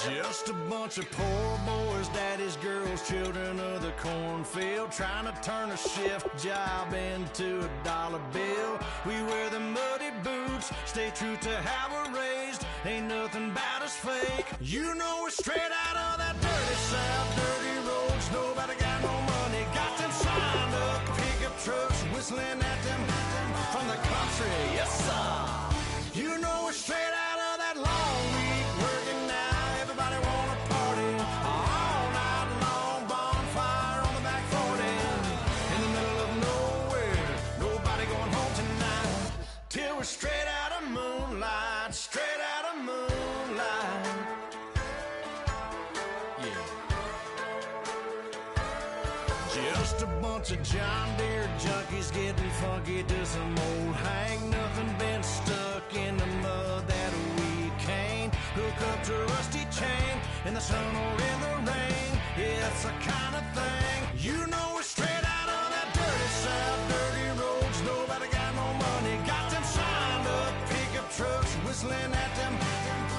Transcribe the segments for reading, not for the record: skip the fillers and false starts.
Just a bunch of poor boys, daddy's girls, children of the cornfield, trying to turn a shift job into a dollar bill. We wear the muddy boots, stay true to how we're raised. Ain't nothing about us fake. You know we're straight out of that dirty south, dirty roads. Nobody got no money, got them signed up. Pickup trucks whistling at them from the country. Yes, sir. You know we're straight out of that long week working now. Everybody wanna party all night long. Bonfire on the back 40 in the middle of nowhere. Nobody going home tonight till we're straight out of moonlight. Straight out of moonlight. Yeah. Just a bunch of John Deere junkies getting funky to some old hang. Nothing been stuck in the mud that we can't hook up to a rusty chain in the sun or in the rain. Yeah, it's the kind of thing. You know we're straight out of that dirty south, dirty roads. Nobody got no money, got them signed up. Pickup trucks whistling at them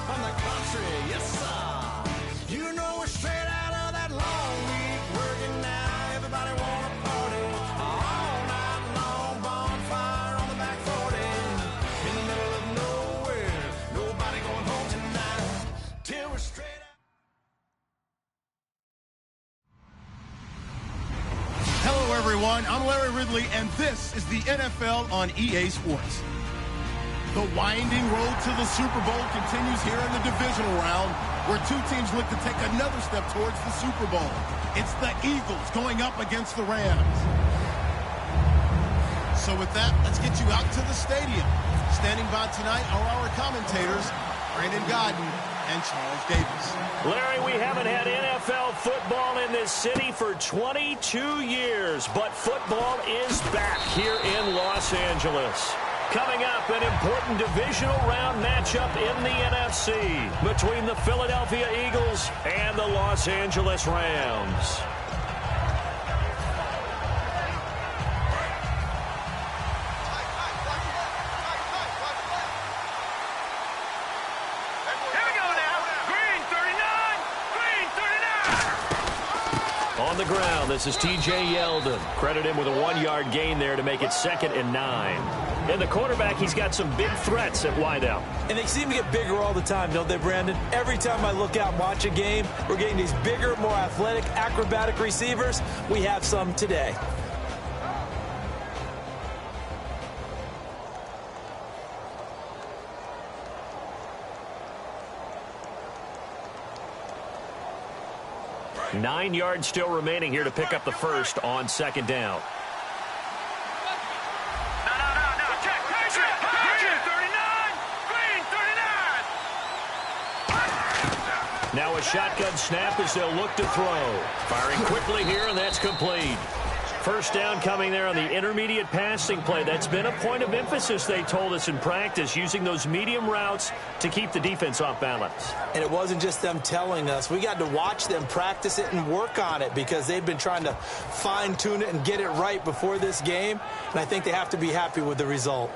from the country. Yes, sir. You know we're straight out of that long week working now. Everybody wanna party all night long. Bonfire on the back 40 in the middle of nowhere. Nobody going home tonight till we're straight out. Hello, everyone. I'm Larry Ridley, and this is the NFL on EA Sports. The winding road to the Super Bowl continues here in the divisional round, where two teams look to take another step towards the Super Bowl. It's the Eagles going up against the Rams. So with that, let's get you out to the stadium. Standing by tonight are our commentators, Brandon Godden and Charles Davis. Larry, we haven't had NFL football in this city for 22 years, but football is back here in Los Angeles. Coming up, an important divisional round matchup in the NFC between the Philadelphia Eagles and the Los Angeles Rams. On the ground, this is T.J. Yeldon. Credit him with a 1-yard gain there to make it 2nd and 9. And the quarterback, he's got some big threats at wideout. And they seem to get bigger all the time, don't they, Brandon? Every time I look out and watch a game, we're getting these bigger, more athletic, acrobatic receivers. We have some today. Nine yards still remaining here to pick up the first on 2nd down. Now a shotgun snap as they'll look to throw. Firing quickly here, and that's complete. First down coming there on the intermediate passing play. That's been a point of emphasis, they told us in practice, using those medium routes to keep the defense off balance. And it wasn't just them telling us. We got to watch them practice it and work on it because they've been trying to fine-tune it and get it right before this game. And I think they have to be happy with the result.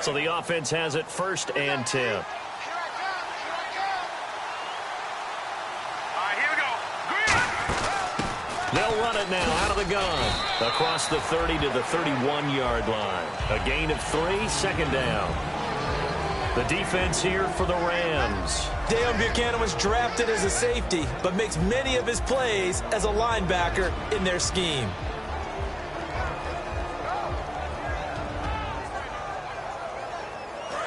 So the offense has it 1st and 10. They'll run it now out of the gun. Across the 30 to the 31-yard line. A gain of 3, 2nd down. The defense here for the Rams. Deion Buchanan was drafted as a safety, but makes many of his plays as a linebacker in their scheme.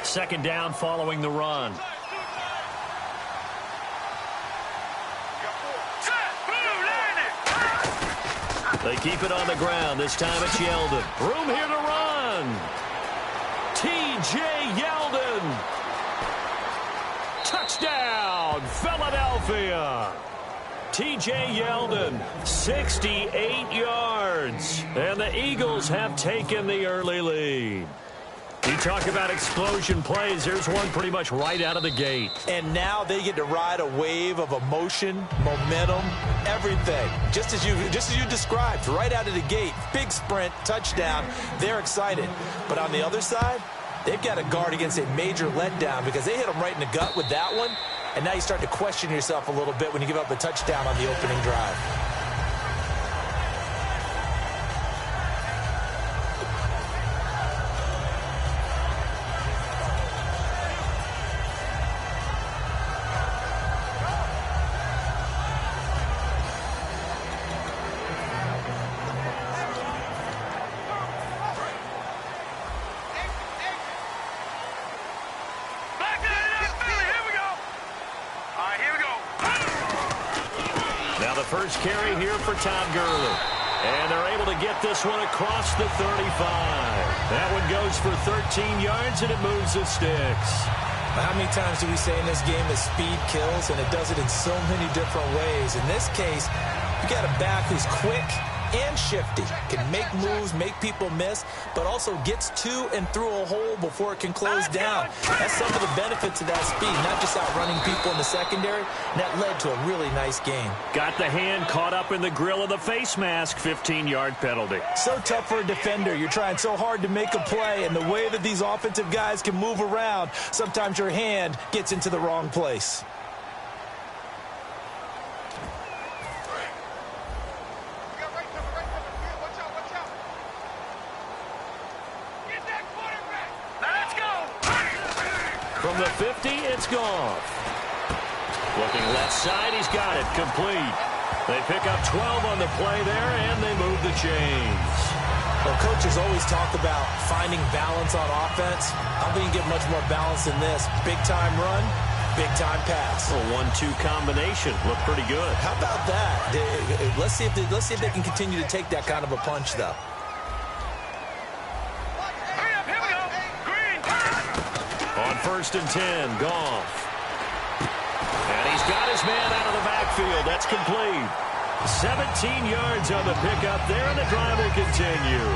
Second down following the run. They keep it on the ground. This time it's Yeldon. Room here to run. T.J. Yeldon. Touchdown, Philadelphia. T.J. Yeldon, 68 yards. And the Eagles have taken the early lead. You talk about explosion plays. There's one pretty much right out of the gate. And now they get to ride a wave of emotion, momentum, everything. Just as you described, right out of the gate. Big sprint, touchdown. They're excited. But on the other side, they've got to guard against a major letdown because they hit them right in the gut with that one. And now you start to question yourself a little bit when you give up a touchdown on the opening drive. First carry here for Todd Gurley. And they're able to get this one across the 35. That one goes for 13 yards, and it moves the sticks. How many times do we say in this game that speed kills, and it does it in so many different ways? In this case, you got a back who's quick and shifty, can make moves, make people miss, but also gets to and through a hole before it can close down. That's some of the benefits of that speed, not just outrunning people in the secondary, and that led to a really nice game. Got the hand caught up in the grill of the face mask, 15-yard penalty. So tough for a defender. You're trying so hard to make a play, and the way that these offensive guys can move around, sometimes your hand gets into the wrong place. From the 50, it's Goff. Looking left side, he's got it. Complete. They pick up 12 on the play there, and they move the chains. Well, coaches always talk about finding balance on offense. I don't think you get much more balance than this. Big-time run, big-time pass. A 1-2 combination. Looked pretty good. How about that? Let's see if they can continue to take that kind of a punch, though. On 1st and 10, Goff. And he's got his man out of the backfield. That's complete. 17 yards on the pickup there, and the drive will continue.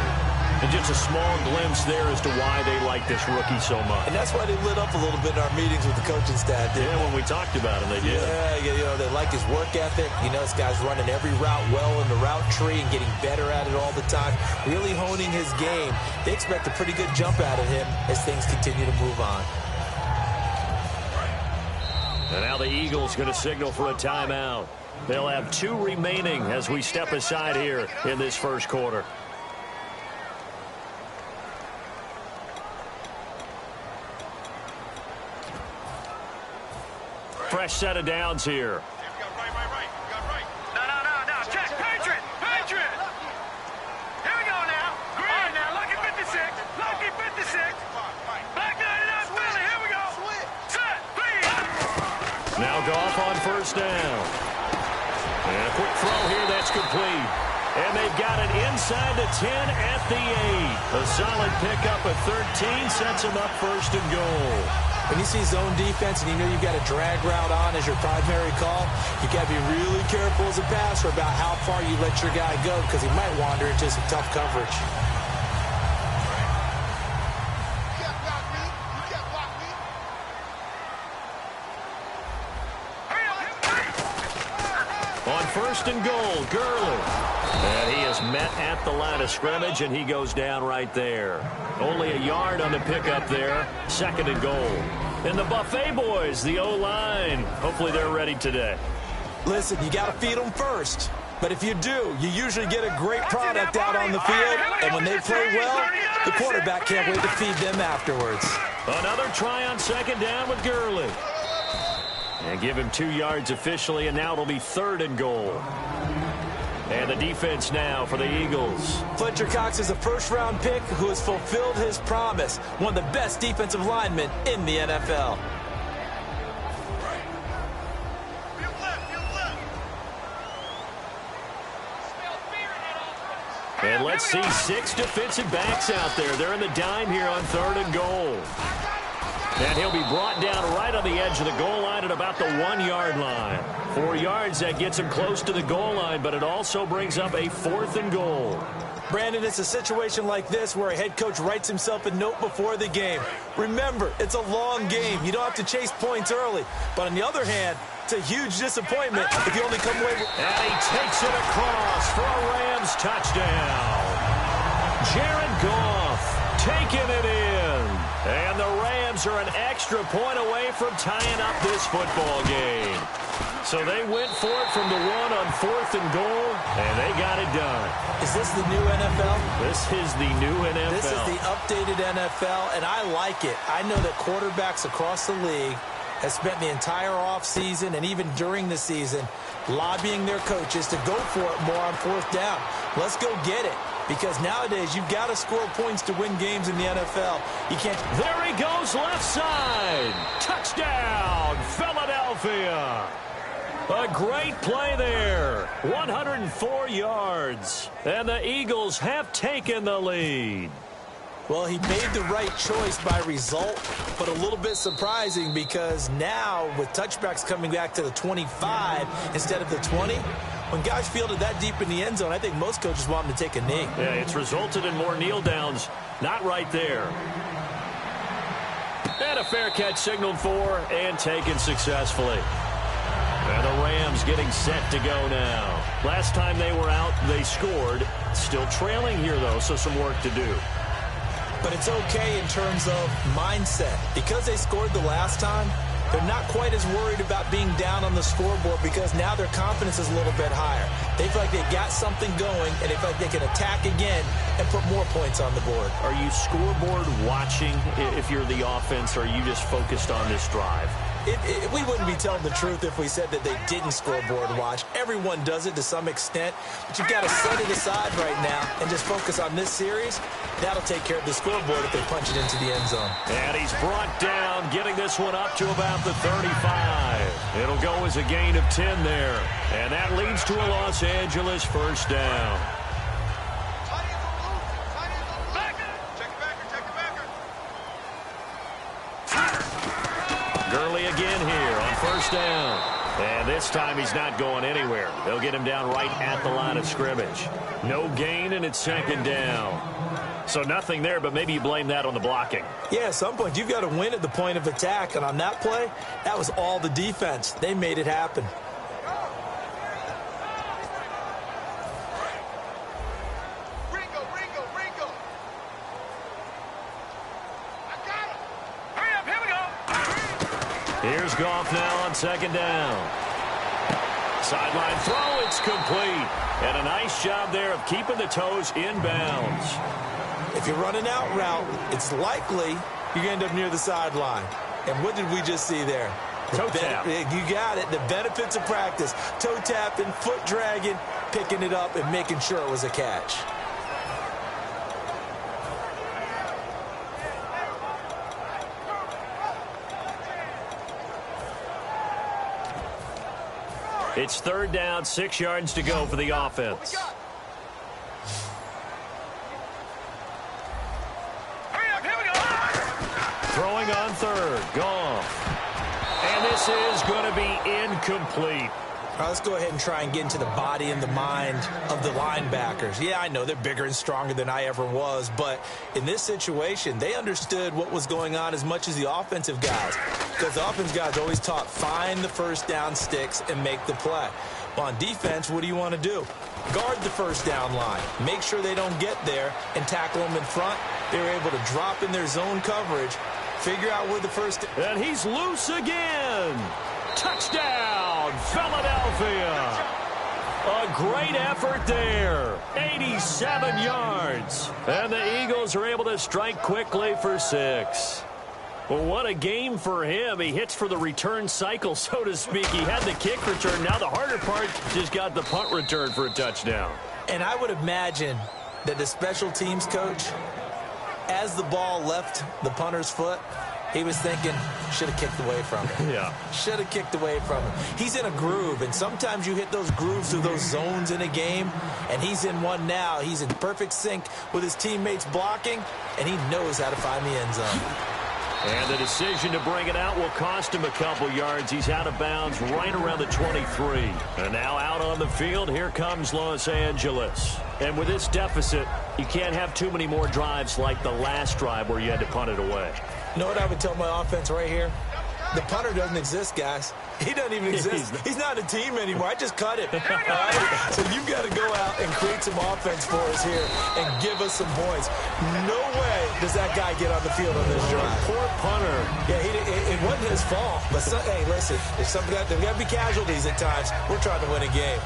And just a small glimpse there as to why they like this rookie so much. And that's why they lit up a little bit in our meetings with the coaching staff. Yeah, when we talked about him, they did. Yeah, they like his work ethic. You know, this guy's running every route well in the route tree and getting better at it all the time, really honing his game. They expect a pretty good jump out of him as things continue to move on. And now the Eagles going to signal for a timeout. They'll have 2 remaining as we step aside here in this first quarter. Fresh set of downs here. No. Check. Patriot. Here we go now. Green. All right, now. Lucky 56. Back it up, Willie. Here we go. Set. Please. Now Goff on 1st down. And a quick throw here. That's complete. And they've got it inside the 10 at the 8. A solid pickup of 13 sets them up 1st and goal. When you see zone defense and you know you've got a drag route on as your primary call, you got to be really careful as a passer about how far you let your guy go because he might wander into some tough coverage. On 1st and goal, Gurley. And he is met at the line of scrimmage, and he goes down right there. Only a yard on the pickup there. 2nd and goal. And the Buffet boys, the O-line, hopefully they're ready today. Listen, you got to feed them first. But if you do, you usually get a great product out on the field. And when they play well, the quarterback can't wait to feed them afterwards. Another try on 2nd down with Gurley. And give him 2 yards officially, and now it'll be 3rd and goal. And the defense now for the Eagles. Fletcher Cox is a first-round pick who has fulfilled his promise. One of the best defensive linemen in the NFL. And let's see 6 defensive backs out there. They're in the dime here on 3rd and goal. And he'll be brought down right on the edge of the goal line at about the 1-yard line. 4 yards, that gets him close to the goal line, but it also brings up a 4th and goal. Brandon, it's a situation like this where a head coach writes himself a note before the game. Remember, it's a long game. You don't have to chase points early. But on the other hand, it's a huge disappointment if you only come away with... And he takes it across for a Rams touchdown. Jared Goff taking it in. And the Rams are an extra point away from tying up this football game. So they went for it from the 1 on 4th and goal, and they got it done. Is this the new NFL? This is the new NFL. This is the updated NFL, and I like it. I know that quarterbacks across the league have spent the entire offseason and even during the season lobbying their coaches to go for it more on 4th down. Let's go get it. Because nowadays, you've got to score points to win games in the NFL. You can't... There he goes, left side. Touchdown, Philadelphia. A great play there. 104 yards. And the Eagles have taken the lead. Well, he made the right choice by result, but a little bit surprising because now with touchbacks coming back to the 25 instead of the 20, when guys fielded that deep in the end zone, I think most coaches want him to take a knee. Yeah, it's resulted in more kneel downs. Not right there. And a fair catch signaled for and taken successfully. And the Rams getting set to go now. Last time they were out, they scored. Still trailing here, though, so some work to do. But it's okay in terms of mindset. Because they scored the last time, they're not quite as worried about being down on the scoreboard because now their confidence is a little bit higher. They feel like they got something going, and they feel like they can attack again and put more points on the board. Are you scoreboard watching if you're the offense, or are you just focused on this drive? We wouldn't be telling the truth if we said that they didn't scoreboard watch. Everyone does it to some extent, but you've got to set it aside right now and just focus on this series. That'll take care of the scoreboard if they punch it into the end zone. And he's brought down, getting this one up to about the 35. It'll go as a gain of 10 there, and that leads to a Los Angeles first down. Gurley again here on first down. And this time he's not going anywhere. They'll get him down right at the line of scrimmage. No gain, and it's 2nd down. So nothing there, but maybe you blame that on the blocking. Yeah, at some point you've got to win at the point of attack. And on that play, that was all the defense. They made it happen. Here's Goff now on 2nd down. Sideline throw, it's complete. And a nice job there of keeping the toes inbounds. If you're running out route, it's likely you're going to end up near the sideline. And what did we just see there? Toe tap. You got it. The benefits of practice. Toe tapping, foot dragging, picking it up, and making sure it was a catch. It's 3rd down, 6 yards to go for the offense. Throwing on 3rd, Goff. And this is going to be incomplete. All right, let's go ahead and try and get into the body and the mind of the linebackers. Yeah, I know they're bigger and stronger than I ever was, but in this situation, they understood what was going on as much as the offensive guys. Because the offensive guys always taught, find the first down sticks and make the play. Well, on defense, what do you want to do? Guard the first down line. Make sure they don't get there and tackle them in front. They were able to drop in their zone coverage, figure out where the first... And he's loose again. Touchdown, Philadelphia. A great effort there. 87 yards. And the Eagles are able to strike quickly for 6. Well, what a game for him. He hits for the return cycle, so to speak. He had the kick return. Now the harder part, just got the punt return for a touchdown. And I would imagine that the special teams coach, as the ball left the punter's foot, he was thinking, should have kicked away from him. Yeah. Should have kicked away from him. He's in a groove, and sometimes you hit those grooves through those zones in a game, and he's in one now. He's in perfect sync with his teammates blocking, and he knows how to find the end zone. And the decision to bring it out will cost him a couple yards. He's out of bounds right around the 23. And now out on the field, here comes Los Angeles. And with this deficit, you can't have too many more drives like the last drive where you had to punt it away. You know what I would tell my offense right here? The punter doesn't exist, guys. He doesn't even exist. He's not a team anymore. I just cut it. All right? So you've got to go out and create some offense for us here and give us some points. No way does that guy get on the field on this drive. Poor punter. Yeah, it wasn't his fault. But, hey, listen, there's got to be casualties at times. We're trying to win a game.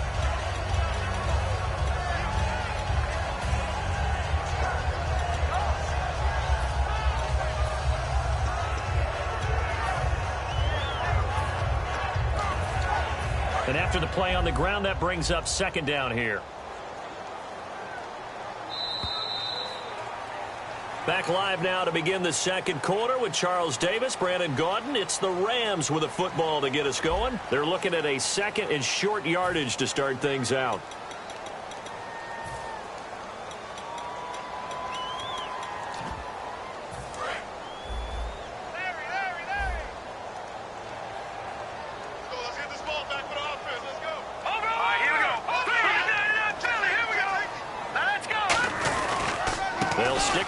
And after the play on the ground, that brings up second down here. Back live now to begin the second quarter with Charles Davis, Brandon Gaudin. It's the Rams with a football to get us going. They're looking at a second and short yardage to start things out.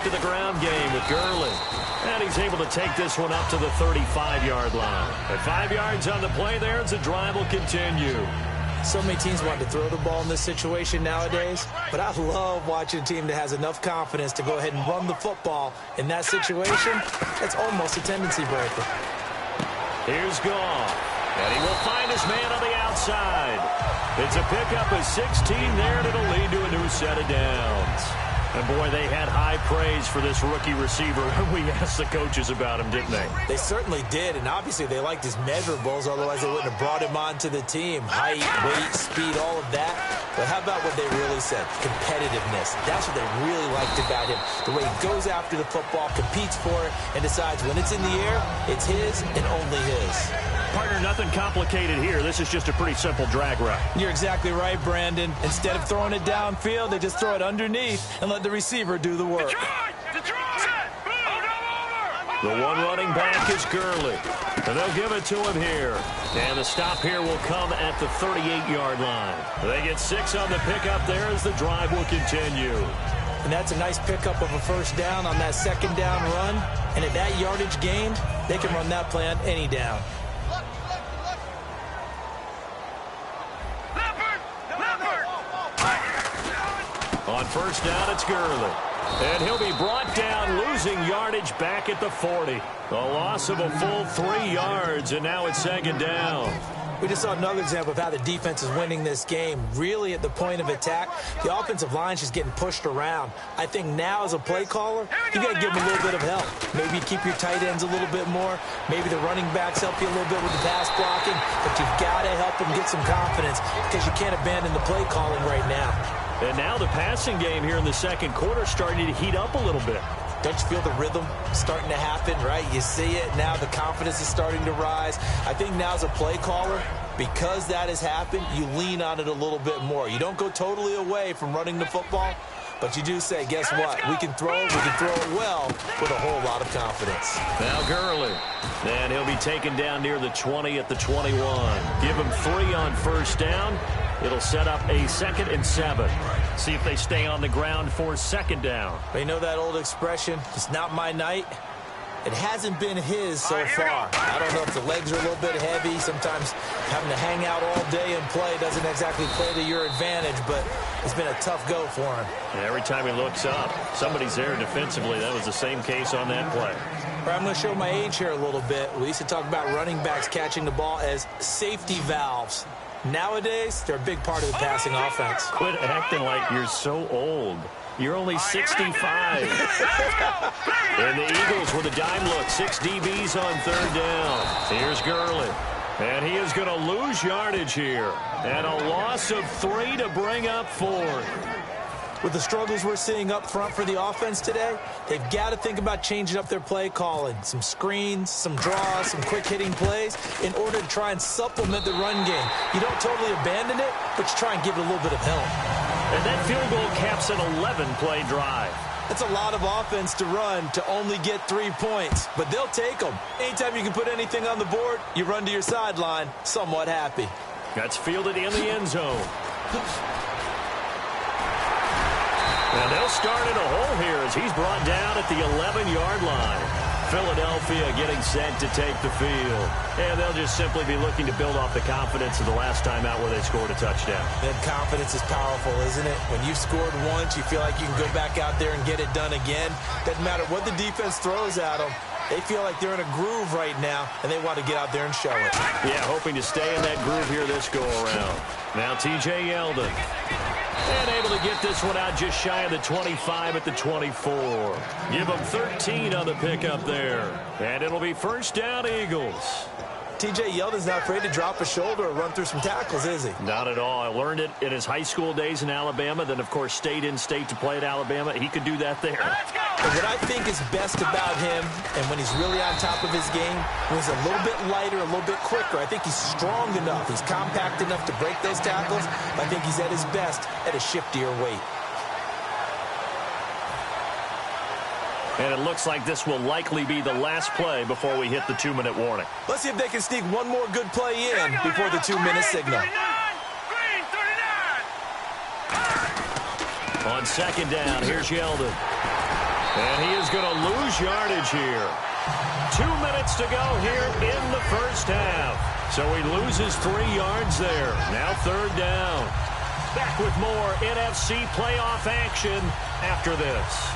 To the ground game with Gurley. And he's able to take this one up to the 35-yard line. At 5 yards on the play there as the drive will continue. So many teams want to throw the ball in this situation nowadays, but I love watching a team that has enough confidence to go ahead and run the football. In that situation, it's almost a tendency breaker. Here's Goff. And he will find his man on the outside. It's a pickup of 16 there, and it'll lead to a new set of downs. And, boy, they had high praise for this rookie receiver. We asked the coaches about him, didn't they? They certainly did, and obviously they liked his measurables, otherwise they wouldn't have brought him onto the team. Height, weight, speed, all of that. But how about what they really said? Competitiveness. That's what they really liked about him. The way he goes after the football, competes for it, and decides when it's in the air, it's his and only his. Partner, nothing complicated here. This is just a pretty simple drag route. You're exactly right, Brandon. Instead of throwing it downfield, they just throw it underneath and let the receiver do the work. The one running back is Gurley. And they'll give it to him here. And the stop here will come at the 38-yard line. They get 6 on the pickup there as the drive will continue. And that's a nice pickup of a first down on that second down run. And at that yardage gained, they can run that play on any down. On first down, it's Gurley. And he'll be brought down, losing yardage back at the 40. A loss of a full 3 yards, and now it's second down. We just saw another example of how the defense is winning this game. Really at the point of attack, the offensive line's just getting pushed around. I think now as a play caller, you got to give them a little bit of help. Maybe keep your tight ends a little bit more. Maybe the running backs help you a little bit with the pass blocking. But you've got to help them get some confidence because you can't abandon the play calling right now. And now the passing game here in the second quarter starting to heat up a little bit. Don't you feel the rhythm starting to happen, right? You see it now. The confidence is starting to rise. I think now as a play caller, because that has happened, you lean on it a little bit more. You don't go totally away from running the football, but you do say, guess what? We can throw it well with a whole lot of confidence. Now Gurley. And he'll be taken down near the 20 at the 21. Give him 3 on first down. It'll set up a 2nd and 7. See if they stay on the ground for second down. You know that old expression, it's not my night? It hasn't been his so far. I don't know if the legs are a little bit heavy. Sometimes having to hang out all day and play doesn't exactly play to your advantage, but it's been a tough go for him. And every time he looks up, somebody's there defensively. That was the same case on that play. I'm going to show my age here a little bit. We used to talk about running backs catching the ball as safety valves. Nowadays, they're a big part of the passing offense. Quit acting like you're so old. You're only 65. And the Eagles with a dime look. 6 DBs on third down. Here's Gurley. And he is going to lose yardage here. And a loss of 3 to bring up 4. With the struggles we're seeing up front for the offense today, they've got to think about changing up their play calling. Some screens, some draws, some quick-hitting plays in order to try and supplement the run game. You don't totally abandon it, but you try and give it a little bit of help. And that field goal caps an 11-play drive. That's a lot of offense to run to only get 3 points, but they'll take them. Anytime you can put anything on the board, you run to your sideline somewhat happy. That's fielded in the end zone. And they'll start in a hole here as he's brought down at the 11-yard line. Philadelphia getting set to take the field. And they'll just simply be looking to build off the confidence of the last time out where they scored a touchdown. That confidence is powerful, isn't it? When you've scored once, you feel like you can go back out there and get it done again. Doesn't matter what the defense throws at them. They feel like they're in a groove right now, and they want to get out there and show it. Yeah, hoping to stay in that groove here this go-around. Now T.J. Yeldon. And able to get this one out just shy of the 25 at the 24. Give them 13 on the pickup there. And it'll be first down, Eagles. T.J. Yeldon's not afraid to drop a shoulder or run through some tackles, is he? Not at all. I learned it in his high school days in Alabama. Then, of course, stayed in state to play at Alabama. He could do that there. And what I think is best about him, and when he's really on top of his game, when he's a little bit lighter, a little bit quicker, I think he's strong enough, he's compact enough to break those tackles. I think he's at his best at a shiftier weight. And it looks like this will likely be the last play before we hit the 2-minute warning. Let's see if they can sneak one more good play in before the 2-minute signal. On second down, here's Yeldon. And he is going to lose yardage here. 2 minutes to go here in the first half. So he loses 3 yards there. Now third down. Back with more NFC playoff action after this.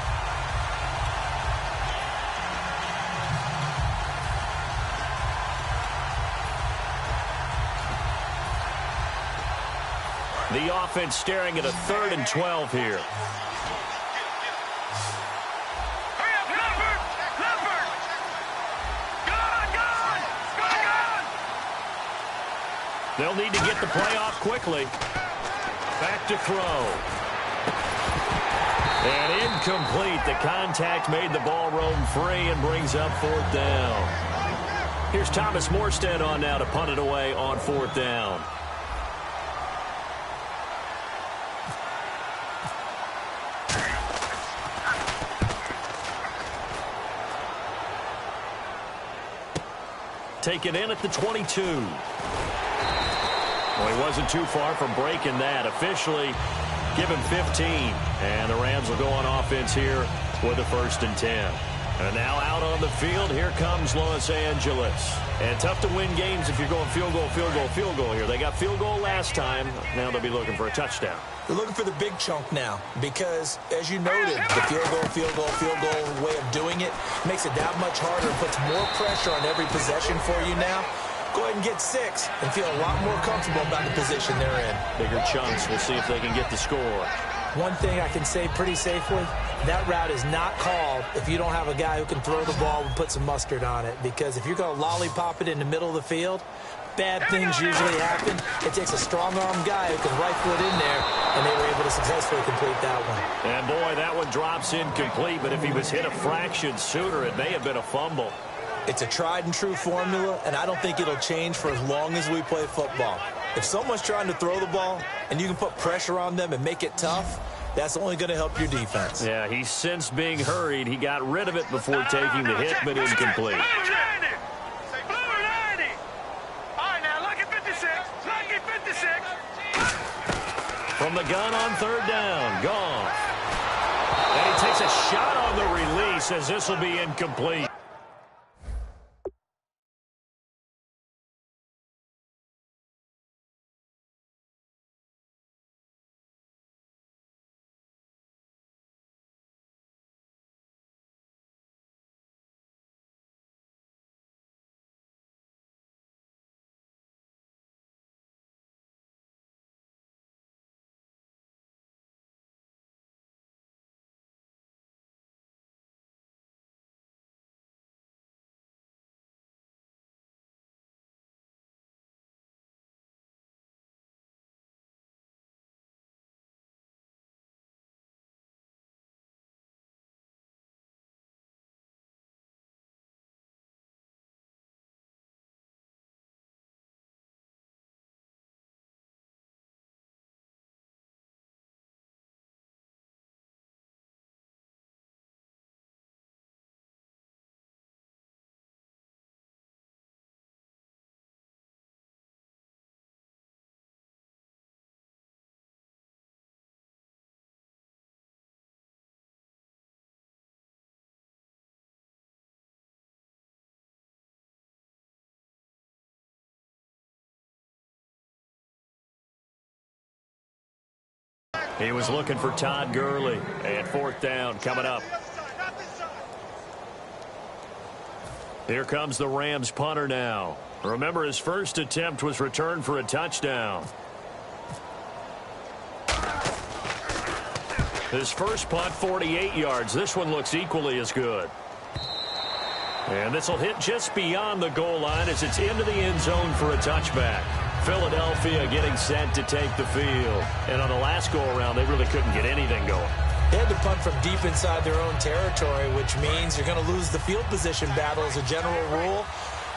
The offense staring at a 3rd and 12 here. They'll need to get the play off quickly. Back to throw. And incomplete. The contact made the ball roam free and brings up 4th down. Here's Thomas Morstead on now to punt it away on 4th down. Taken in at the 22. Well, he wasn't too far from breaking that. Officially, give him 15. And the Rams will go on offense here with a 1st and 10. And now out on the field, here comes Los Angeles. And tough to win games if you're going field goal, field goal, field goal here. They got field goal last time. Now they'll be looking for a touchdown. They're looking for the big chunk now because, as you noted, the field goal way of doing it makes it that much harder and puts more pressure on every possession for you now. Go ahead and get 6 and feel a lot more comfortable about the position they're in. Bigger chunks. We'll see if they can get the score. One thing I can say pretty safely, that route is not called if you don't have a guy who can throw the ball and put some mustard on it. Because if you're going to lollipop it in the middle of the field, bad things usually happen. It takes a strong-arm guy who can rifle it in there, and they were able to successfully complete that one. And, boy, that one drops incomplete. But if he was hit a fraction sooner, it may have been a fumble. It's a tried-and-true formula, and I don't think it'll change for as long as we play football. If someone's trying to throw the ball and you can put pressure on them and make it tough, that's only going to help your defense. Yeah, he's since being hurried. He got rid of it before taking the hit, but incomplete. From the gun on 3rd down, Goff. And he takes a shot on the release as this will be incomplete. He was looking for Todd Gurley. And fourth down coming up. Here comes the Rams punter now. Remember, his first attempt was returned for a touchdown. His first punt, 48 yards. This one looks equally as good. And this will hit just beyond the goal line as it's into the end zone for a touchback. Philadelphia getting set to take the field. And on the last go-around, they really couldn't get anything going. They had to punt from deep inside their own territory, which means you're going to lose the field position battle as a general rule.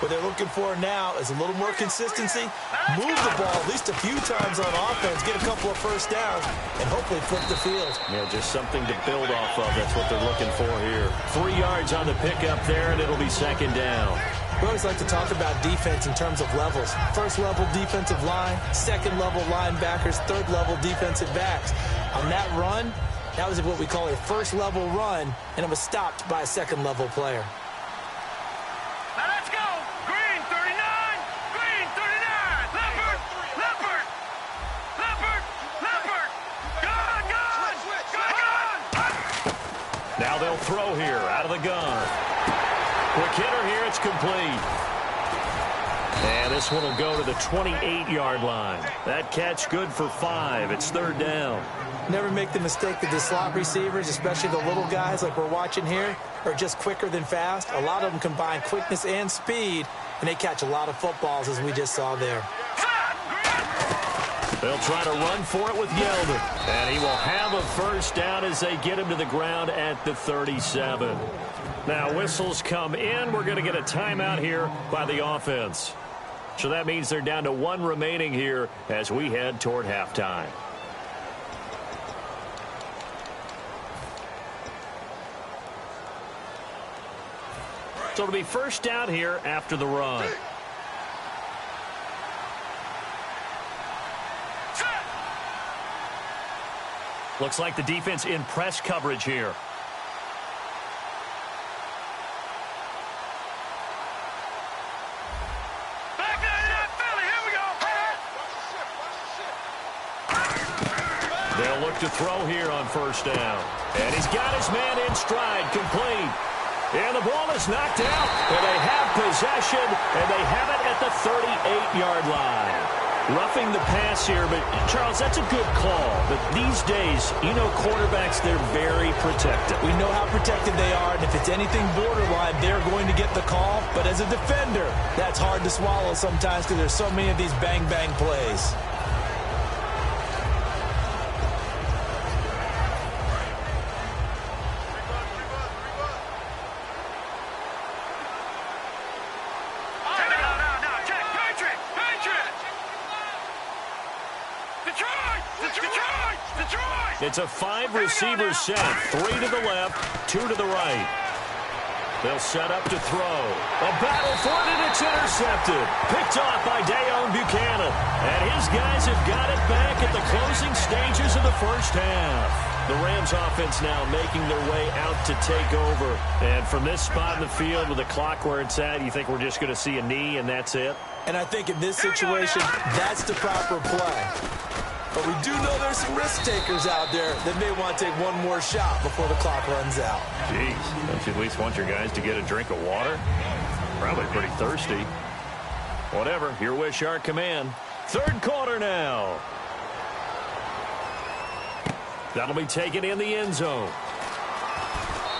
What they're looking for now is a little more consistency, move the ball at least a few times on offense, get a couple of first downs, and hopefully flip the field. Yeah, just something to build off of. That's what they're looking for here. 3 yards on the pickup there, and it'll be second down. We always like to talk about defense in terms of levels. First level defensive line, second level linebackers, third level defensive backs. On that run, that was what we call a first level run, and it was stopped by a second level player. Now let's go. Green 39. Green 39. Leopard. Leopard. Leopard. Leopard. Gun. Gun. Gun. Now they'll throw here out of the gun. Quick hitter here. It's complete. And this one will go to the 28-yard line. That catch good for 5. It's third down. Never make the mistake that the slot receivers, especially the little guys like we're watching here, are just quicker than fast. A lot of them combine quickness and speed, and they catch a lot of footballs, as we just saw there. They'll try to run for it with Yeldon. And he will have a first down as they get him to the ground at the 37. Now whistles come in. We're going to get a timeout here by the offense. So that means they're down to 1 remaining here as we head toward halftime. So it'll be first down here after the run. Looks like the defense in press coverage here. They'll look to throw here on first down. And he's got his man in stride, complete. And the ball is knocked out. And they have possession, and they have it at the 38-yard line. Roughing the pass here, but, Charles, that's a good call. But these days, you know quarterbacks, they're very protected. We know how protected they are, and if it's anything borderline, they're going to get the call. But as a defender, that's hard to swallow sometimes because there's so many of these bang-bang plays. It's a 5-receiver set. 3 to the left, 2 to the right. They'll set up to throw. A battle for it, and it's intercepted. Picked off by Dayon Buchanan. And his guys have got it back at the closing stages of the first half. The Rams offense now making their way out to take over. And from this spot in the field with the clock where it's at, you think we're just going to see a knee and that's it? And I think in this situation, that's the proper play. But we do know there's some risk takers out there that may want to take one more shot before the clock runs out. Jeez, don't you at least want your guys to get a drink of water? Probably pretty thirsty. Whatever, your wish, our command. Third quarter now. That'll be taken in the end zone.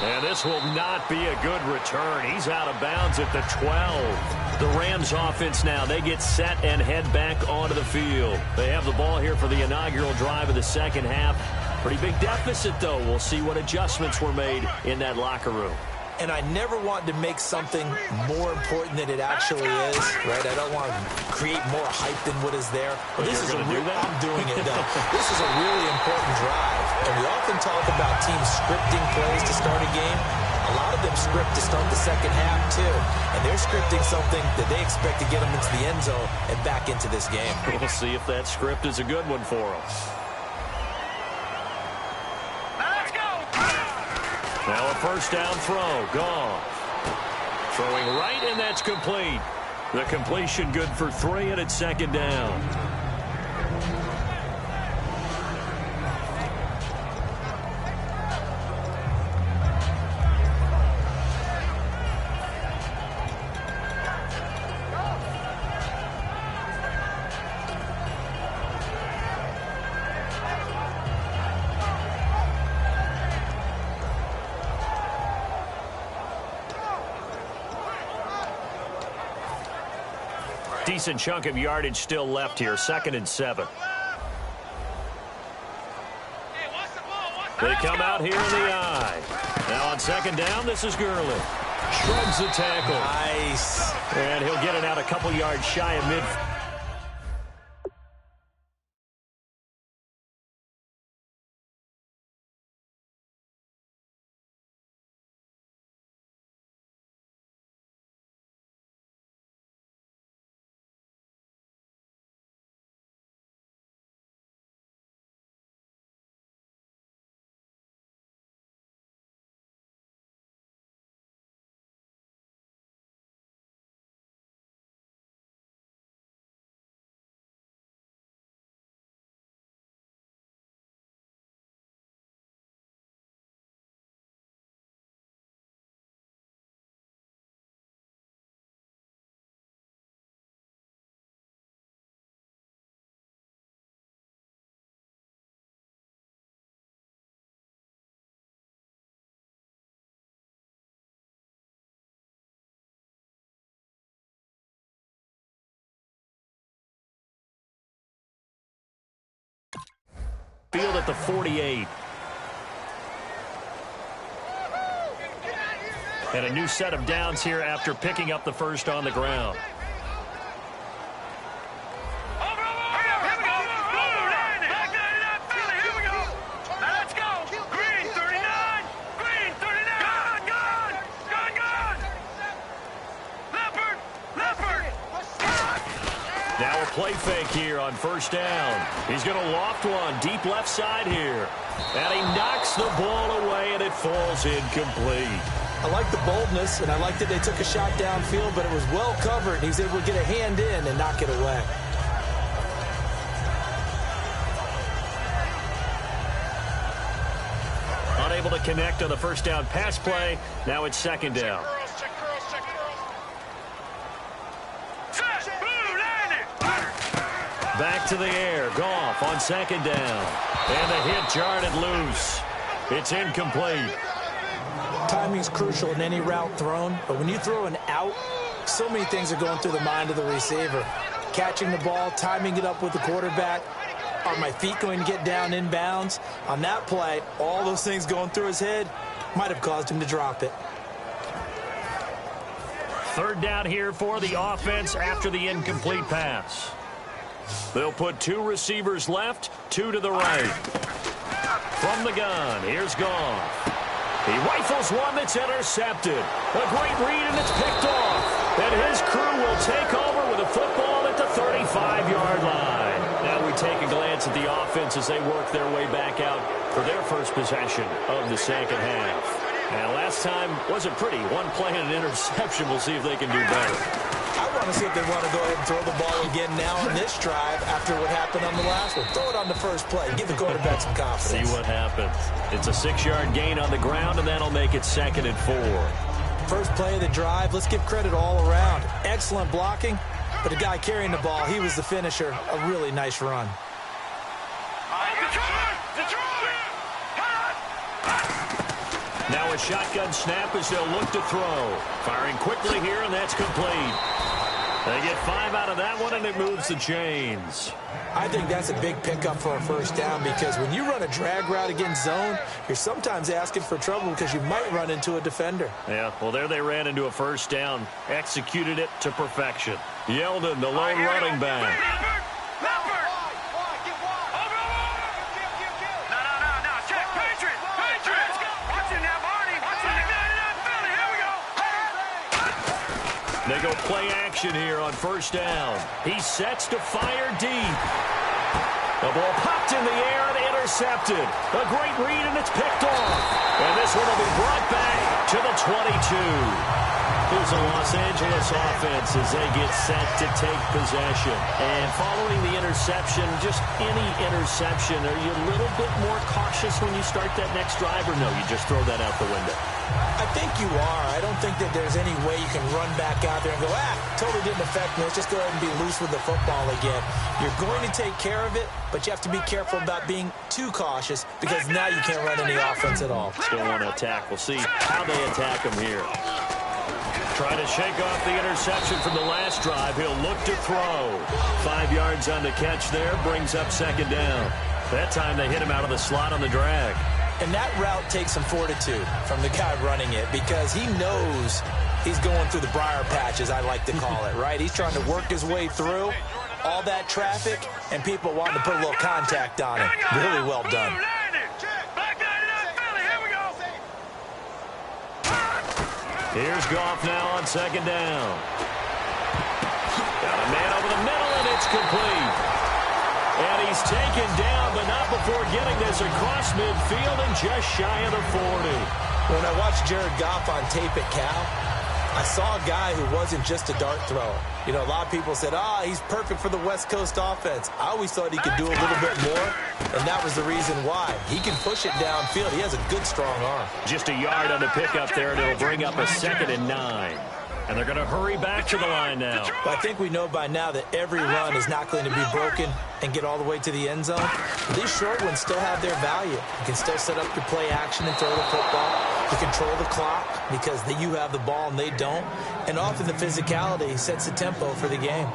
And this will not be a good return. He's out of bounds at the 12. The Rams offense now, they get set and head back onto the field. They have the ball here for the inaugural drive of the second half. Pretty big deficit, though. We'll see what adjustments were made in that locker room. And I never want to make something more important than it actually is, right? I don't want to create more hype than what is there. But this is I'm doing it, though. This is a really important drive. And we often talk about teams scripting plays to start a game. A lot of them script to start the second half, too. And they're scripting something that they expect to get them into the end zone and back into this game. We'll see if that script is a good one for them. Now a first down throw. Gone. Throwing right, and that's complete. The completion good for 3, and it's second down. Decent chunk of yardage still left here. 2nd and 7. They come out here in the eye. Now on 2nd down, this is Gurley. Shrugs the tackle. Nice. And he'll get it out a couple yards shy of mid. Field at the 48. And a new set of downs here after picking up the first on the ground. Now a play fake here on 1st down. He's going to loft one deep left side here. And he knocks the ball away, and it falls incomplete. I like the boldness, and I like that they took a shot downfield, but it was well covered, and he was able to get a hand in and knock it away. Unable to connect on the 1st down pass play. Now it's 2nd down. Back to the air. Goff on 2nd down. And the hit jarred it loose. It's incomplete. Timing's crucial in any route thrown, but when you throw an out, so many things are going through the mind of the receiver. Catching the ball, timing it up with the quarterback. Are my feet going to get down inbounds? On that play, all those things going through his head might have caused him to drop it. 3rd down here for the offense after the incomplete pass. They'll put 2 receivers left, 2 to the right. From the gun, here's Goff. He rifles one that's intercepted. A great read, and it's picked off. And his crew will take over with a football at the 35-yard line. Now we take a glance at the offense as they work their way back out for their first possession of the 2nd half. And last time wasn't pretty. One play and an interception. We'll see if they can do better. I want to see if they want to go ahead and throw the ball again now on this drive after what happened on the last one. Throw it on the first play. Give the quarterback some confidence. See what happens. It's a 6-yard gain on the ground, and that'll make it 2nd and 4. First play of the drive. Let's give credit all around. Excellent blocking, but the guy carrying the ball, he was the finisher. A really nice run. Now a shotgun snap as they'll look to throw. Firing quickly here, and that's complete. They get 5 out of that one, and it moves the chains. I think that's a big pickup for a 1st down because when you run a drag route against zone, you're sometimes asking for trouble because you might run into a defender. Yeah, well, there they ran into a 1st down. Executed it to perfection. Yeldon, the lone running back. They go play action here on 1st down. He sets to fire deep. The ball popped in the air and intercepted. A great read, and it's picked off. And this one will be brought back to the 22. Here's the Los Angeles offense as they get set to take possession. And following the interception, just any interception, are you a little bit more cautious when you start that next drive, or no, you just throw that out the window? I think you are. I don't think that there's any way you can run back out there and go, totally didn't affect me. Let's just go ahead and be loose with the football again. You're going to take care of it, but you have to be careful about being too cautious because now you can't run any offense at all. Still want to attack. We'll see how they attack them here. Trying to shake off the interception from the last drive. He'll look to throw. 5 yards on the catch there. Brings up second down. That time they hit him out of the slot on the drag. And that route takes some fortitude from the guy running it because he knows he's going through the briar patch, as I like to call it, right? He's trying to work his way through all that traffic, and people want to put a little contact on him. Really well done. Here's Goff now on second down. Got a man over the middle, and it's complete. And he's taken down, but not before getting this across midfield and just shy of the 40. When I watched Jared Goff on tape at Cal, I saw a guy who wasn't just a dart thrower. You know, a lot of people said, he's perfect for the West Coast offense. I always thought he could do a little bit more, and that was the reason why. He can push it downfield. He has a good, strong arm. Just a yard on the pickup there, and it'll bring up a 2nd and 9. And they're going to hurry back to the line now. But I think we know by now that every run is not going to be broken and get all the way to the end zone. But these short ones still have their value. You can still set up your play action and throw the football. You control the clock because you have the ball and they don't. And often the physicality sets the tempo for the game.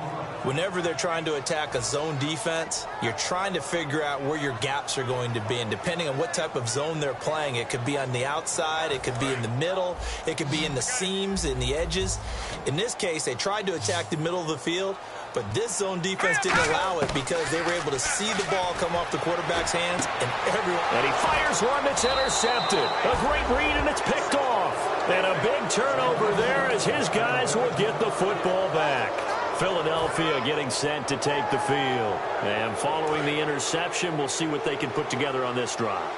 Whenever they're trying to attack a zone defense, you're trying to figure out where your gaps are going to be. And depending on what type of zone they're playing, it could be on the outside, it could be in the middle, it could be in the seams, in the edges. In this case, they tried to attack the middle of the field, but this zone defense didn't allow it because they were able to see the ball come off the quarterback's hands, and everyone... And he fires one that's intercepted. A great read, and it's picked off. And a big turnover there as his guys will get the football back. Philadelphia getting set to take the field. And following the interception, we'll see what they can put together on this drive.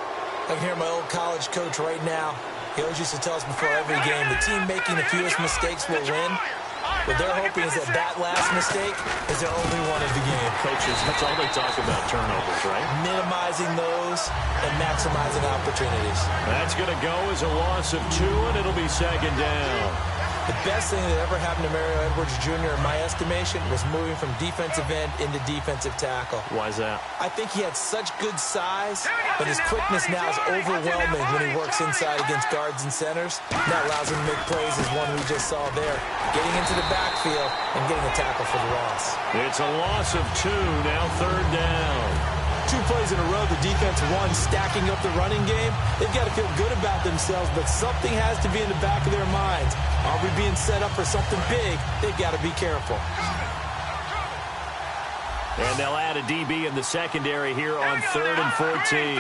I can hear my old college coach right now. He always used to tell us before every game, the team making the fewest mistakes will win. What they're hoping is that last mistake is their only one of the game. Coaches, that's all they talk about, turnovers, right? Minimizing those and maximizing opportunities. That's going to go as a loss of 2, and it'll be second down. The best thing that ever happened to Mario Edwards Jr., in my estimation, was moving from defensive end into defensive tackle. Why is that? I think he had such good size, but his quickness now is overwhelming when he works inside against guards and centers. That allows him to make plays as one we just saw there, getting into the backfield and getting a tackle for the loss. It's a loss of 2, now third down. 2 plays in a row, the defense won, stacking up the running game. They've got to feel good about themselves, but something has to be in the back of their minds. Are we being set up for something big? They've got to be careful. And they'll add a DB in the secondary here on 3rd and 14.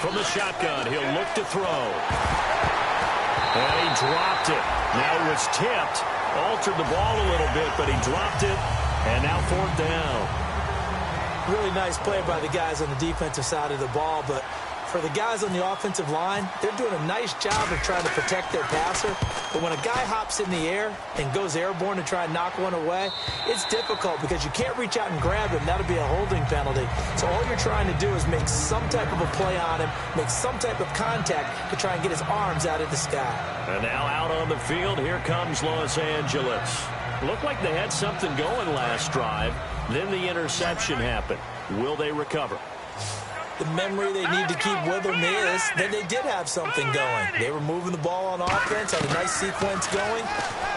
From the shotgun, he'll look to throw. And he dropped it. Now it was tipped. Altered the ball a little bit, but he dropped it. And now 4th down. Really nice play by the guys on the defensive side of the ball, but for the guys on the offensive line, they're doing a nice job of trying to protect their passer. But when a guy hops in the air and goes airborne to try and knock one away, it's difficult because you can't reach out and grab him. That'll be a holding penalty. So all you're trying to do is make some type of a play on him, make some type of contact to try and get his arms out of the sky. And now out on the field, here comes Los Angeles. Looked like they had something going last drive. Then the interception happened. Will they recover? The memory they need to keep with them is that they did have something going. They were moving the ball on offense, had a nice sequence going.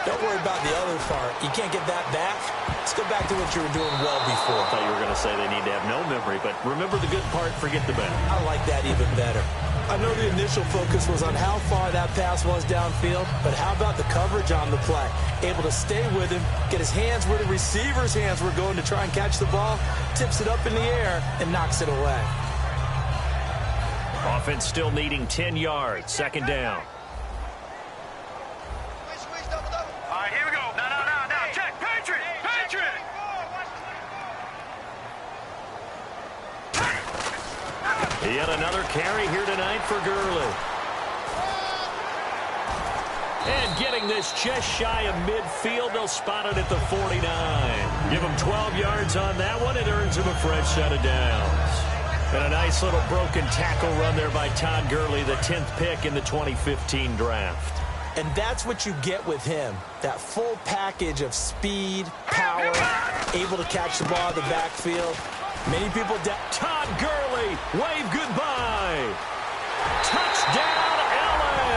Don't worry about the other part. You can't get that back. Let's go back to what you were doing well before. I thought you were going to say they need to have no memory, but remember the good part, forget the bad. I like that even better. I know the initial focus was on how far that pass was downfield, but how about the coverage on the play? Able to stay with him, get his hands where the receiver's hands were going to try and catch the ball, tips it up in the air, and knocks it away. Offense still needing 10 yards, second down. All right, here we go. Now. Check. Patriot. Yet another carry here tonight for Gurley. And getting this just shy of midfield, they'll spot it at the 49. Give him 12 yards on that one. It earns him a fresh set of downs. And a nice little broken tackle run there by Todd Gurley, the 10th pick in the 2015 draft. And that's what you get with him, that full package of speed, power, able to catch the ball in the backfield. Many people... Todd Gurley, wave goodbye. Touchdown, LA.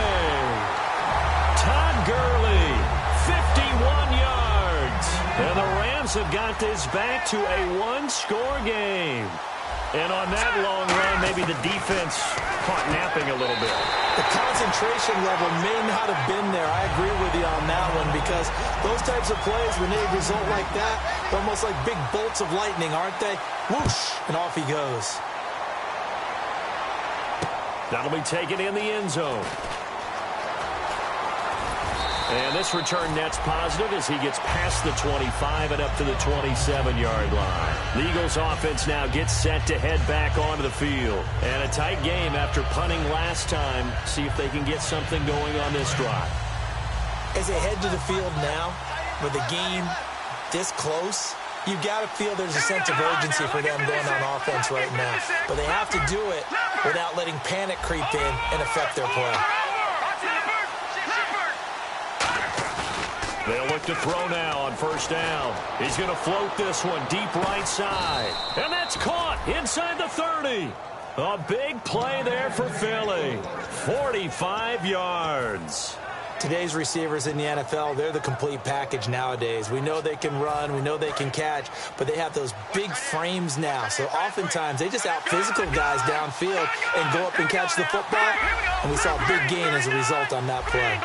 Eagles have got this back to a one-score game. And on that long run, maybe the defense caught napping a little bit. The concentration level may not have been there. I agree with you on that one, because those types of plays, when they result like that, they're almost like big bolts of lightning, aren't they? Whoosh, and off he goes. That'll be taken in the end zone. And this return net's positive as he gets past the 25 and up to the 27-yard line. The Eagles offense now gets set to head back onto the field. And a tight game after punting last time. See if they can get something going on this drive. As they head to the field now, with the game this close, you've got to feel there's a sense of urgency for them going on offense right now. But they have to do it without letting panic creep in and affect their play. They'll look to throw now on first down. He's going to float this one deep right side. And that's caught inside the 30. A big play there for Philly. 45 yards. Today's receivers in the NFL, they're the complete package nowadays. We know they can run, we know they can catch, but they have those big frames now. So oftentimes they just out-physical guys downfield and go up and catch the football. And we saw a big gain as a result on that play.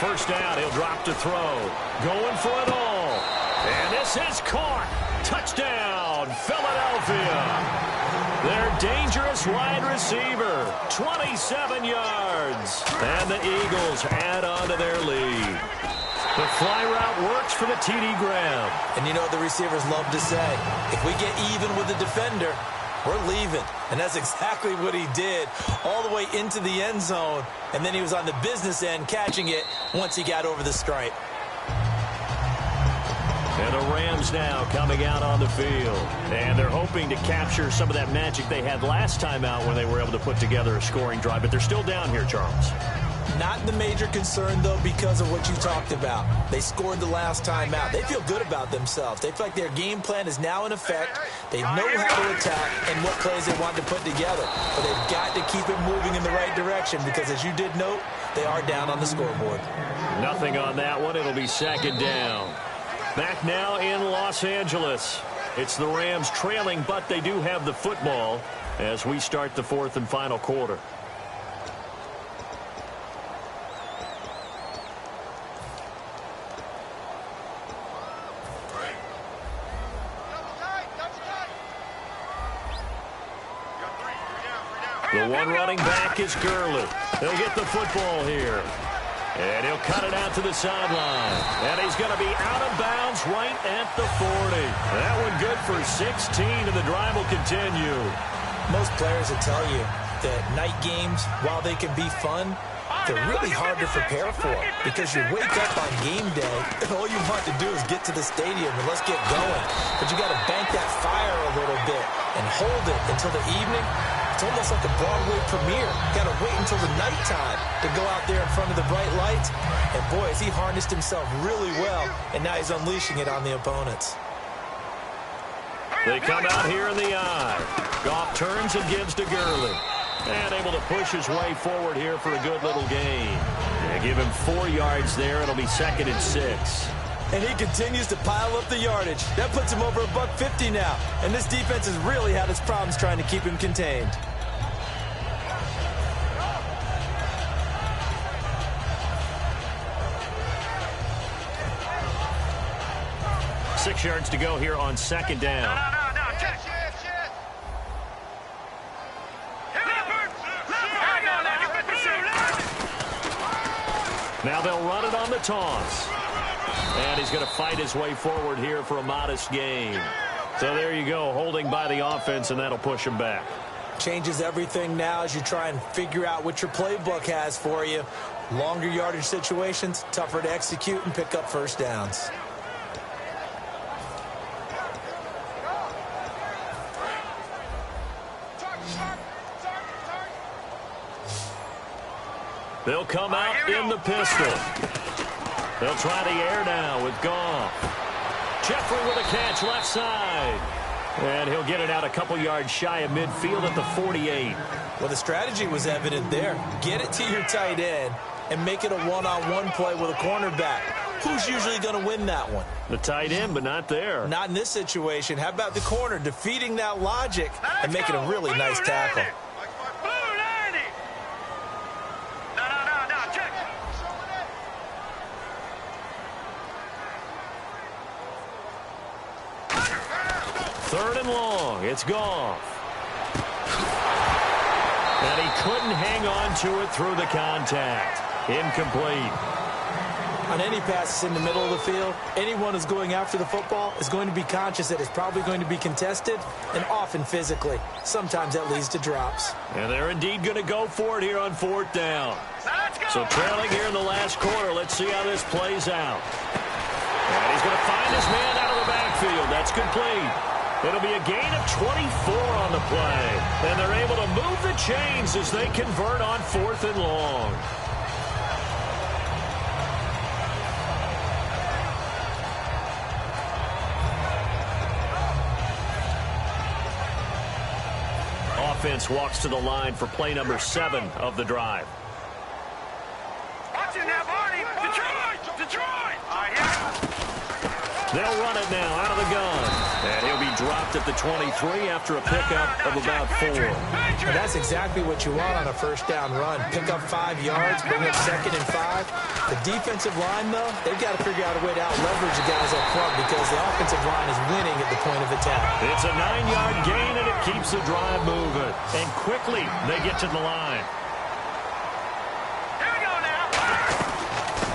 First down, he'll drop to throw. Going for it all. And this is caught. Touchdown, Philadelphia. Their dangerous wide receiver, 27 yards. And the Eagles add on to their lead. The fly route works for the TD grab. And you know what the receivers love to say? If we get even with the defender, we're leaving. And that's exactly what he did, all the way into the end zone. And then he was on the business end catching it once he got over the stripe. And the Rams now coming out on the field. And they're hoping to capture some of that magic they had last time out when they were able to put together a scoring drive. But they're still down here, Charles. Not the major concern, though, because of what you talked about. They scored the last time out. They feel good about themselves. They feel like their game plan is now in effect. They know how to attack and what plays they want to put together. But they've got to keep it moving in the right direction because, as you did note, they are down on the scoreboard. Nothing on that one. It'll be second down. Back now in Los Angeles. It's the Rams trailing, but they do have the football as we start the fourth and final quarter. The one running back is Gurley. He'll get the football here. And he'll cut it out to the sideline. And he's going to be out of bounds right at the 40. That one good for 16, and the drive will continue. Most players will tell you that night games, while they can be fun, they're really hard to prepare for because you wake up on game day and all you want to do is get to the stadium and let's get going. But you got to bank that fire a little bit and hold it until the evening. It's almost like a Broadway premiere. Got to wait until the nighttime to go out there in front of the bright lights. And boy, has he harnessed himself really well, and now he's unleashing it on the opponents. They come out here in the eye. Goff turns and gives to Gurley. And able to push his way forward here for a good little gain. Yeah, give him 4 yards there. It'll be 2nd and 6. And he continues to pile up the yardage. That puts him over $150 now. And this defense has really had its problems trying to keep him contained. Six yards to go here on second down. Now they'll run it on the toss. And he's going to fight his way forward here for a modest gain. So there you go, holding by the offense, and that'll push him back. Changes everything now as you try and figure out what your playbook has for you. Longer yardage situations, tougher to execute and pick up first downs. They'll come out in the pistol. They'll try the air now with Goff. Jeffrey with a catch left side. And he'll get it out a couple yards shy of midfield at the 48. Well, the strategy was evident there. Get it to your tight end and make it a one-on-one play with a cornerback. Who's usually going to win that one? The tight end, but not there. Not in this situation. How about the corner defeating that logic and making a really nice tackle? Third and long. It's Goff. And he couldn't hang on to it through the contact. Incomplete. On any passes in the middle of the field, anyone who's going after the football is going to be conscious that it's probably going to be contested and often physically. Sometimes that leads to drops. And they're indeed going to go for it here on fourth down. So trailing here in the last quarter, let's see how this plays out. And he's going to find his man out of the backfield. That's complete. It'll be a gain of 24 on the play. And they're able to move the chains as they convert on fourth and long. Offense walks to the line for play number 7 of the drive. Watch it now, Barney. Detroit. They'll run it now out of the gun. And he'll be dropped at the 23 after a pickup of about 4. And that's exactly what you want on a first down run. Pick up 5 yards, bring up 2nd and 5. The defensive line, though, they've got to figure out a way to out-leverage the guys up front because the offensive line is winning at the point of attack. It's a 9-yard gain, and it keeps the drive moving. And quickly, they get to the line. Here we go now.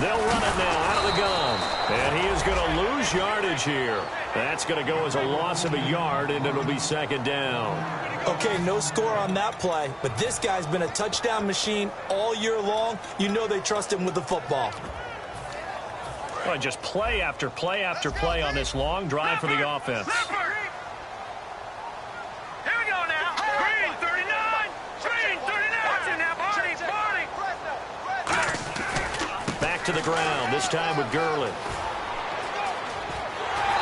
They'll run it now out of the gun. And he is going to lose yardage here. That's going to go as a loss of a yard, and it'll be 2nd down. Okay, no score on that play, but this guy's been a touchdown machine all year long. You know they trust him with the football. Well, just play after play after play on this long drive for the offense. Here we go now. Green 39. Watch it now, Barney. Back to the ground, this time with Gurley.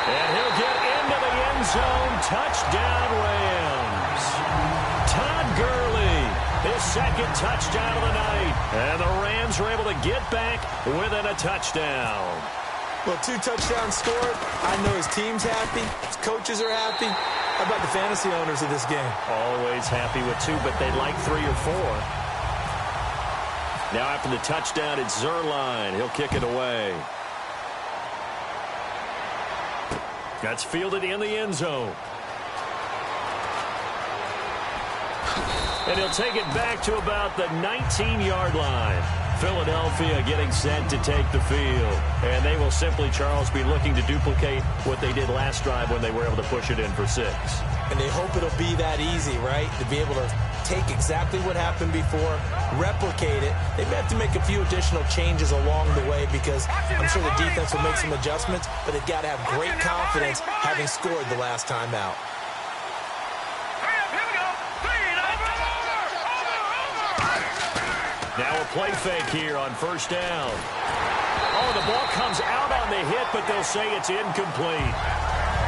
And he'll get into the end zone. Touchdown, Rams. Todd Gurley, his 2nd touchdown of the night. And the Rams are able to get back within a touchdown. Well, 2 touchdowns scored. I know his team's happy. His coaches are happy. How about the fantasy owners of this game? Always happy with 2, but they'd like 3 or 4. Now after the touchdown, it's Zerline. He'll kick it away. That's fielded in the end zone. And he'll take it back to about the 19-yard line. Philadelphia getting set to take the field. And they will simply, Charles, be looking to duplicate what they did last drive when they were able to push it in for 6. And they hope it'll be that easy, right? To be able to take exactly what happened before, replicate it. They may have to make a few additional changes along the way because I'm sure the defense will make some adjustments, but they've got to have great confidence having scored the last time out. Now a play fake here on first down. Oh, the ball comes out on the hit, but they'll say it's incomplete.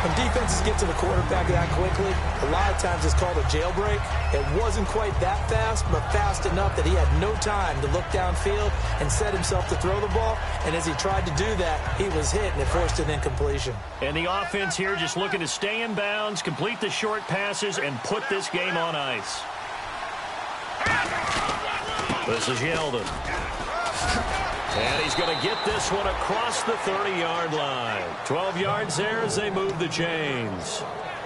When defenses get to the quarterback that quickly, a lot of times it's called a jailbreak. It wasn't quite that fast, but fast enough that he had no time to look downfield and set himself to throw the ball. And as he tried to do that, he was hit, and it forced an incompletion. And the offense here just looking to stay in bounds, complete the short passes, and put this game on ice. This is Yeldon. And he's going to get this one across the 30-yard line. 12 yards there as they move the chains.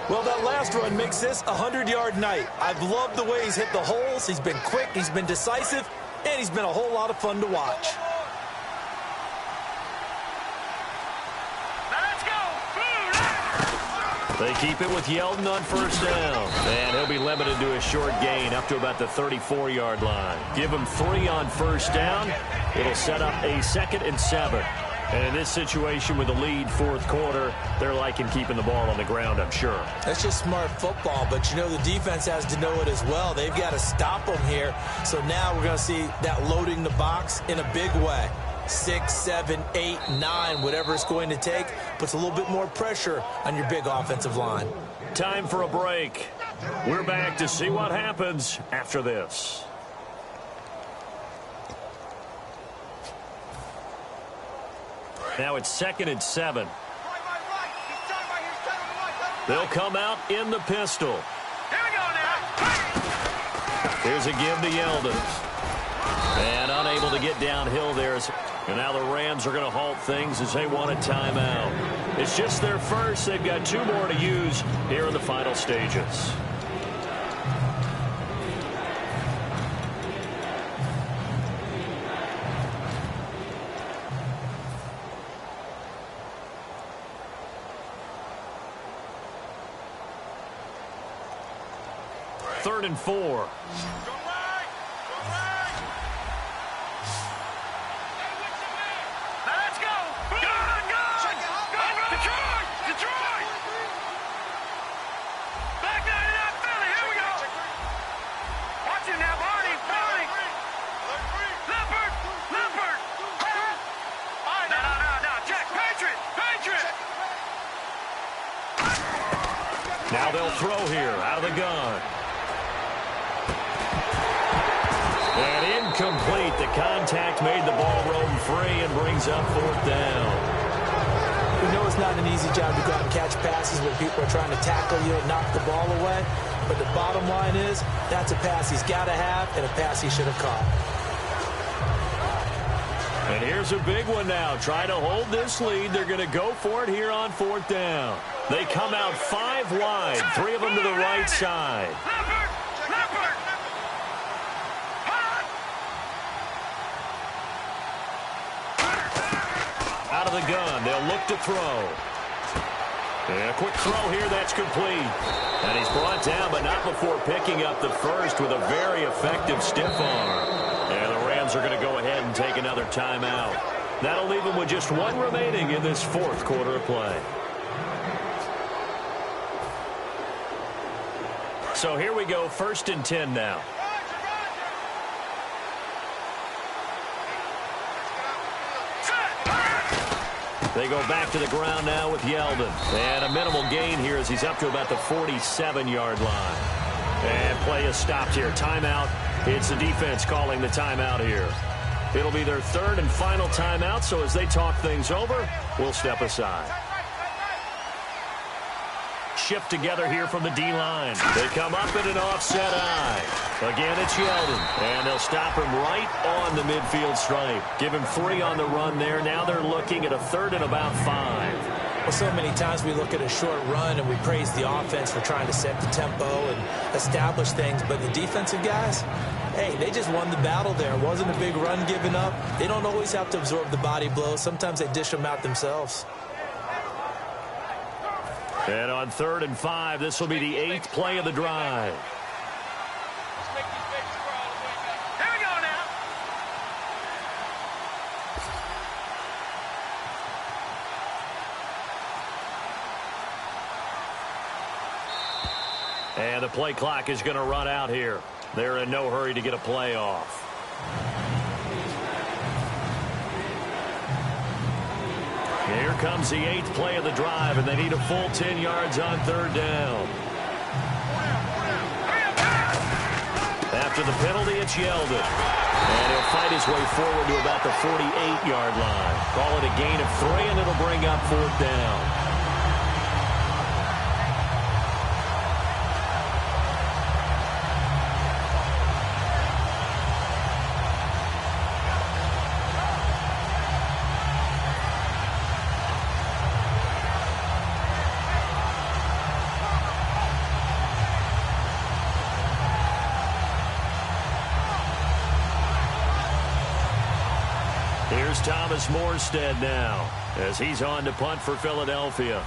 Well, that last run makes this a 100-yard night. I've loved the way he's hit the holes. He's been quick, he's been decisive, and he's been a whole lot of fun to watch. They keep it with Yeldon on first down. And he'll be limited to a short gain up to about the 34-yard line. Give him 3 on first down. It'll set up a 2nd and 7. And in this situation with the lead fourth quarter, they're liking keeping the ball on the ground, I'm sure. That's just smart football, but you know the defense has to know it as well. They've got to stop them here. So now we're going to see that loading the box in a big way. 6, 7, 8, 9, whatever it's going to take, puts a little bit more pressure on your big offensive line. Time for a break. We're back to see what happens after this. Now it's 2nd and 7. They'll come out in the pistol. Here we go now. Here's a give to Yeldon. And unable to get downhill there. And now the Rams are going to halt things as they want a timeout. It's just their first. They've got 2 more to use here in the final stages. Third and 4. Go right. Go right. Now let's go. Go. Detroit. Detroit. Back 99 Philly. Here we go. Watch him now, Barney. Barney. Leopard. Leopard. All right, no. Check. Patriot. Patriot. Now they'll throw here out of the gun. And incomplete. The contact made the ball roam free and brings up 4th down. We know it's not an easy job to go out and catch passes when people are trying to tackle you and knock the ball away. But the bottom line is, that's a pass he's got to have and a pass he should have caught. And here's a big one now. Trying to hold this lead. They're going to go for it here on 4th down. They come out 5 wide. 3 of them to the right side. Leopard. Leopard. Out of the gun. They'll look to throw. And a quick throw here. That's complete. And he's brought down, but not before picking up the first with a very effective stiff arm. And the Rams are going to go ahead and take another timeout. That'll leave them with just 1 remaining in this 4th quarter of play. So here we go, 1st and 10 now. They go back to the ground now with Yeldon. And a minimal gain here as he's up to about the 47-yard line. And play is stopped here. Timeout. It's the defense calling the timeout here. It'll be their 3rd and final timeout, so as they talk things over, we'll step aside. Shift together here from the D-line. They come up in an offset eye. Again, it's Yeldon. And they'll stop him right on the midfield stripe. Give him 3 on the run there. Now they're looking at a 3rd and about 5. Well, so many times we look at a short run and we praise the offense for trying to set the tempo and establish things. But the defensive guys, hey, they just won the battle there. It wasn't a big run given up. They don't always have to absorb the body blows. Sometimes they dish them out themselves. And on 3rd and 5, this will be the 8th play of the drive. Here we go now. And the play clock is going to run out here. They're in no hurry to get a play off. Here comes the 8th play of the drive, and they need a full 10 yards on 3rd down. After the penalty, it's Yeldon. And he'll fight his way forward to about the 48-yard line. Call it a gain of 3, and it'll bring up 4th down. Here's Thomas Morstead now as he's on to punt for Philadelphia.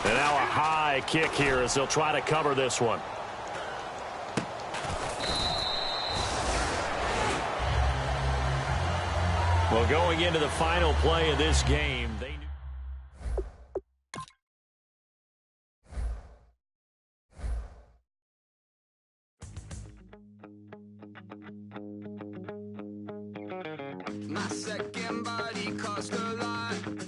And now a high kick here as they'll try to cover this one. Well, going into the final play of this game, My second body cost a lot.